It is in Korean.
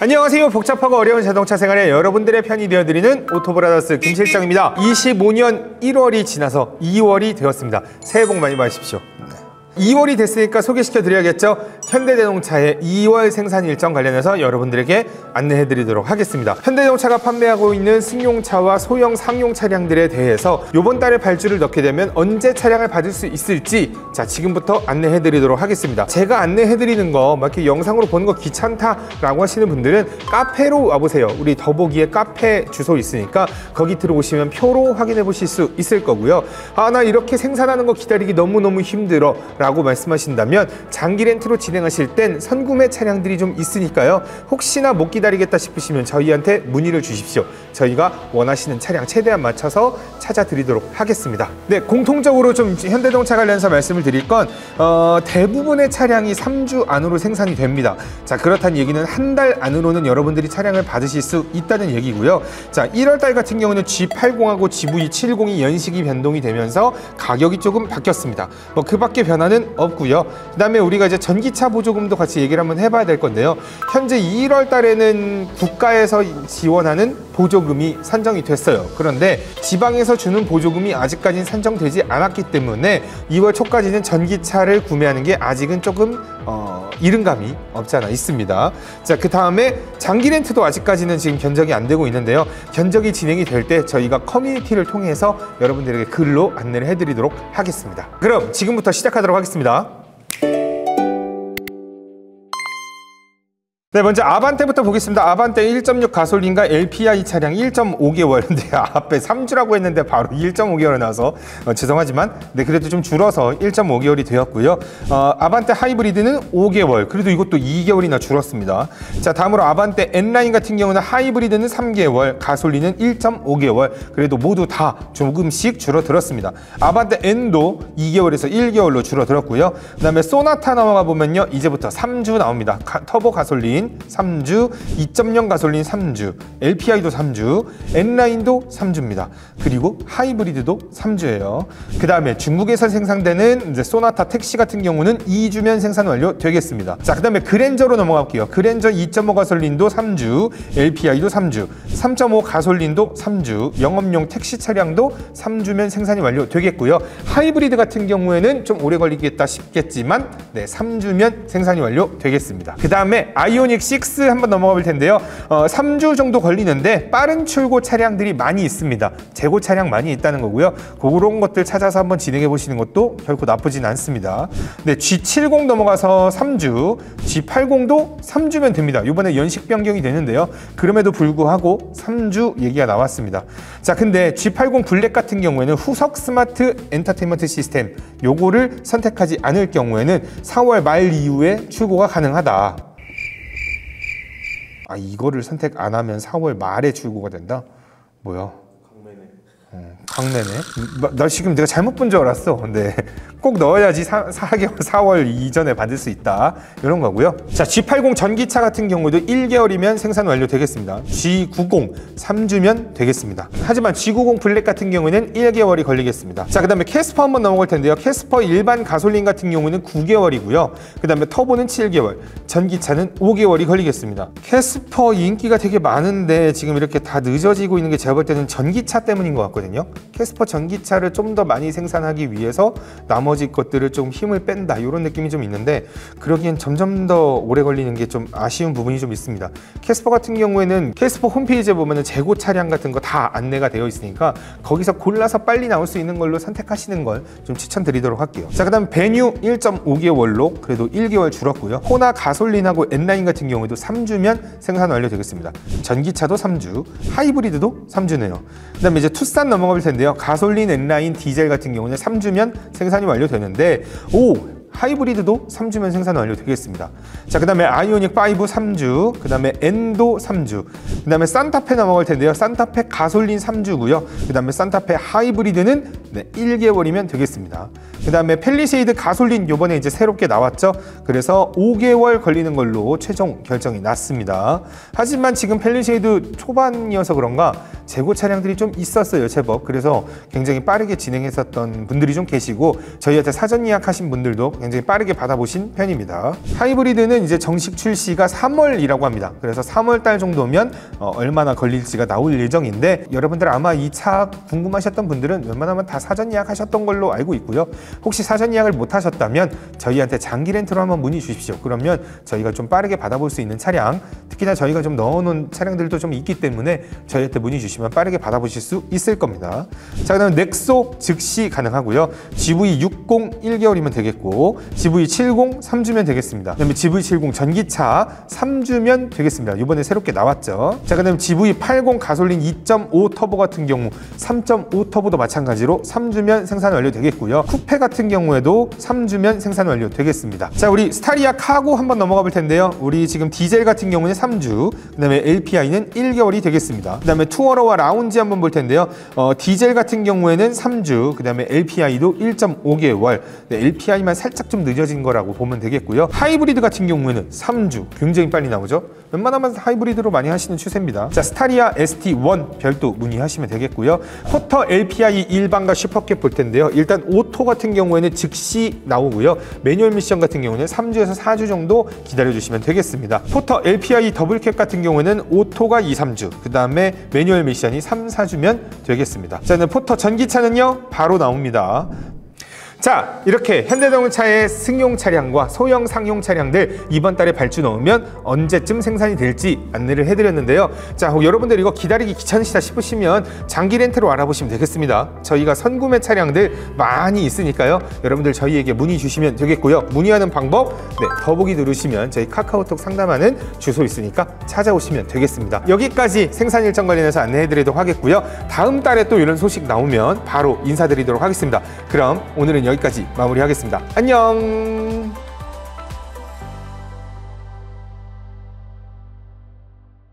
안녕하세요. 복잡하고 어려운 자동차 생활에 여러분들의 편이 되어드리는 오토브라더스 김실장입니다. 25년 1월이 지나서 2월이 되었습니다. 새해 복 많이 받으십시오. 2월이 됐으니까 소개시켜 드려야겠죠. 현대자동차의 2월 생산 일정 관련해서 여러분들에게 안내해 드리도록 하겠습니다. 현대자동차가 판매하고 있는 승용차와 소형 상용 차량들에 대해서 이번 달에 발주를 넣게 되면 언제 차량을 받을 수 있을지 지금부터 안내해 드리도록 하겠습니다. 제가 안내해 드리는 거 막 이렇게 영상으로 보는 거 귀찮다라고 하시는 분들은 카페로 와보세요. 우리 더보기에 카페 주소 있으니까 거기 들어오시면 표로 확인해 보실 수 있을 거고요. 나 이렇게 생산하는 거 기다리기 너무너무 힘들어 라고 말씀하신다면 장기 렌트로 진행하실 땐 선구매 차량들이 좀 있으니까요. 혹시나 못 기다리겠다 싶으시면 저희한테 문의를 주십시오. 저희가 원하시는 차량 최대한 맞춰서 찾아드리도록 하겠습니다. 네, 공통적으로 좀 현대자동차 관련해서 말씀을 드릴 건 대부분의 차량이 3주 안으로 생산이 됩니다. 그렇다는 얘기는 한 달 안으로는 여러분들이 차량을 받으실 수 있다는 얘기고요. 1월달 같은 경우는 G80하고 GV70이 연식이 변동이 되면서 가격이 조금 바뀌었습니다. 그 밖에 변화는 없고요. 그 다음에 우리가 이제 전기차 보조금도 같이 얘기를 한번 해봐야 될 건데요. 현재 1월 달에는 국가에서 지원하는 보조금이 산정이 됐어요. 그런데 지방에서 주는 보조금이 아직까지는 산정되지 않았기 때문에 2월 초까지는 전기차를 구매하는 게 아직은 조금 이른 감이 없지 않아 있습니다. 그 다음에 장기 렌트도 아직까지는 지금 견적이 안 되고 있는데요. 견적이 진행이 될 때 저희가 커뮤니티를 통해서 여러분들에게 글로 안내를 해드리도록 하겠습니다. 그럼 지금부터 시작하도록 하겠습니다. 네, 먼저 아반떼부터 보겠습니다. 아반떼 1.6 가솔린과 LPI 차량 1.5개월. 근데 앞에 3주라고 했는데 바로 1.5개월에 나와서 죄송하지만 그래도 좀 줄어서 1.5개월이 되었고요. 아반떼 하이브리드는 5개월. 그래도 이것도 2개월이나 줄었습니다. 다음으로 아반떼 N라인 같은 경우는 하이브리드는 3개월, 가솔린은 1.5개월. 그래도 모두 다 조금씩 줄어들었습니다. 아반떼 N도 2개월에서 1개월로 줄어들었고요. 그 다음에 소나타 넘어가 보면요. 이제부터 3주 나옵니다. 터보 가솔린 3주, 2.0 가솔린 3주, LPI도 3주, N라인도 3주입니다. 그리고 하이브리드도 3주예요. 그 다음에 중국에서 생산되는 이제 소나타 택시 같은 경우는 2주면 생산 완료 되겠습니다. 그 다음에 그랜저로 넘어갈게요. 그랜저 2.5 가솔린도 3주, LPI도 3주, 3.5 가솔린도 3주, 영업용 택시 차량도 3주면 생산이 완료 되겠고요. 하이브리드 같은 경우에는 좀 오래 걸리겠다 싶겠지만 3주면 생산이 완료 되겠습니다. 그 다음에 아이오닉 6 한번 넘어가 볼 텐데요. 3주 정도 걸리는데 빠른 출고 차량들이 많이 있습니다. 재고 차량 많이 있다는 거고요. 그런 것들 찾아서 한번 진행해 보시는 것도 결코 나쁘진 않습니다. G70 넘어가서 3주, G80도 3주면 됩니다. 이번에 연식 변경이 되는데요. 그럼에도 불구하고 3주 얘기가 나왔습니다. 근데 G80 블랙 같은 경우에는 후석 스마트 엔터테인먼트 시스템 요거를 선택하지 않을 경우에는 4월 말 이후에 출고가 가능하다. 이거를 선택 안 하면 4월 말에 출고가 된다? 뭐야? 강매네. 나 지금 내가 잘못 본 줄 알았어. 근데 꼭 넣어야지 4월 이전에 받을 수 있다. 이런 거고요. G80 전기차 같은 경우도 1개월이면 생산 완료 되겠습니다. G90 3주면 되겠습니다. 하지만 G90 블랙 같은 경우에는 1개월이 걸리겠습니다. 그 다음에 캐스퍼 한번 넘어갈 텐데요. 캐스퍼 일반 가솔린 같은 경우는 9개월이고요. 그 다음에 터보는 7개월, 전기차는 5개월이 걸리겠습니다. 캐스퍼 인기가 되게 많은데 지금 이렇게 다 늦어지고 있는 게 제가 볼 때는 전기차 때문인 것 같거든요. 캐스퍼 전기차를 좀 더 많이 생산하기 위해서 나머지 것들을 좀 힘을 뺀다 이런 느낌이 좀 있는데 그러기엔 점점 더 오래 걸리는 게 좀 아쉬운 부분이 좀 있습니다. 캐스퍼 같은 경우에는 캐스퍼 홈페이지에 보면 재고 차량 같은 거 다 안내가 되어 있으니까 거기서 골라서 빨리 나올 수 있는 걸로 선택하시는 걸 좀 추천드리도록 할게요. 그 다음 베뉴 1.5개월로 그래도 1개월 줄었고요. 호나 가솔린하고 N라인 같은 경우에도 3주면 생산 완료되겠습니다. 전기차도 3주, 하이브리드도 3주네요. 그 다음에 이제 투싼 넘어가 볼 텐데요. 가솔린, N라인, 디젤 같은 경우는 3주면 생산이 완료되는데 하이브리드도 3주면 생산 완료되겠습니다. 그 다음에 아이오닉 5 3주, 그 다음에 N도 3주, 그 다음에 산타페 넘어갈 텐데요. 산타페 가솔린 3주고요. 그 다음에 산타페 하이브리드는 1개월이면 되겠습니다. 그 다음에 펠리세이드 가솔린 요번에 이제 새롭게 나왔죠. 그래서 5개월 걸리는 걸로 최종 결정이 났습니다. 하지만 지금 펠리세이드 초반이어서 그런가 재고 차량들이 좀 있었어요, 제법. 그래서 굉장히 빠르게 진행했었던 분들이 좀 계시고 저희한테 사전 예약하신 분들도 굉장히 빠르게 받아보신 편입니다. 하이브리드는 이제 정식 출시가 3월이라고 합니다. 그래서 3월 달 정도면 얼마나 걸릴지가 나올 예정인데 여러분들 아마 이 차 궁금하셨던 분들은 웬만하면 다 사전 예약하셨던 걸로 알고 있고요. 혹시 사전 예약을 못 하셨다면 저희한테 장기 렌트로 한번 문의 주십시오. 그러면 저희가 좀 빠르게 받아볼 수 있는 차량, 특히나 저희가 좀 넣어놓은 차량들도 좀 있기 때문에 저희한테 문의 주시면 빠르게 받아보실 수 있을 겁니다. 자, 그다음 넥소 즉시 가능하고요. GV60 1개월이면 되겠고 GV70 3주면 되겠습니다. 그다음에 GV70 전기차 3주면 되겠습니다. 이번에 새롭게 나왔죠. 자, 그다음 GV80 가솔린 2.5 터보 같은 경우 3.5 터보도 마찬가지로 3주면 생산 완료 되겠고요. 쿠페 같은 경우에도 3주면 생산 완료 되겠습니다. 자, 우리 스타리아 카고 한번 넘어가 볼 텐데요. 우리 지금 디젤 같은 경우는 3주, 그다음에 LPI는 1개월이 되겠습니다. 그다음에 투어러와 라운지 한번 볼 텐데요. 디젤 같은 경우에는 3주, 그다음에 LPI도 1.5개월. 네, LPI만 살짝 좀 늦어진 거라고 보면 되겠고요. 하이브리드 같은 경우에는 3주, 굉장히 빨리 나오죠. 웬만하면 하이브리드로 많이 하시는 추세입니다. 자, 스타리아 ST1 별도 문의하시면 되겠고요. 포터 LPI 일반과 슈퍼캡 볼 텐데요. 일단 오토 같은 경우에는 즉시 나오고요. 매뉴얼 미션 같은 경우는 3주에서 4주 정도 기다려주시면 되겠습니다. 포터 LPI 더블캡 같은 경우에는 오토가 2, 3주, 그 다음에 매뉴얼 미션이 3, 4주면 되겠습니다. 자, 포터 전기차는요 바로 나옵니다. 자, 이렇게 현대자동차의 승용 차량과 소형 상용 차량들 이번 달에 발주 넣으면 언제쯤 생산이 될지 안내를 해드렸는데요. 자, 여러분들 이거 기다리기 귀찮으시다 싶으시면 장기 렌트로 알아보시면 되겠습니다. 저희가 선구매 차량들 많이 있으니까요. 여러분들 저희에게 문의 주시면 되겠고요. 문의하는 방법, 네, 더보기 누르시면 저희 카카오톡 상담하는 주소 있으니까 찾아오시면 되겠습니다. 여기까지 생산 일정 관련해서 안내해드리도록 하겠고요. 다음 달에 또 이런 소식 나오면 바로 인사드리도록 하겠습니다. 그럼 오늘은 여기까지 마무리하겠습니다. 안녕.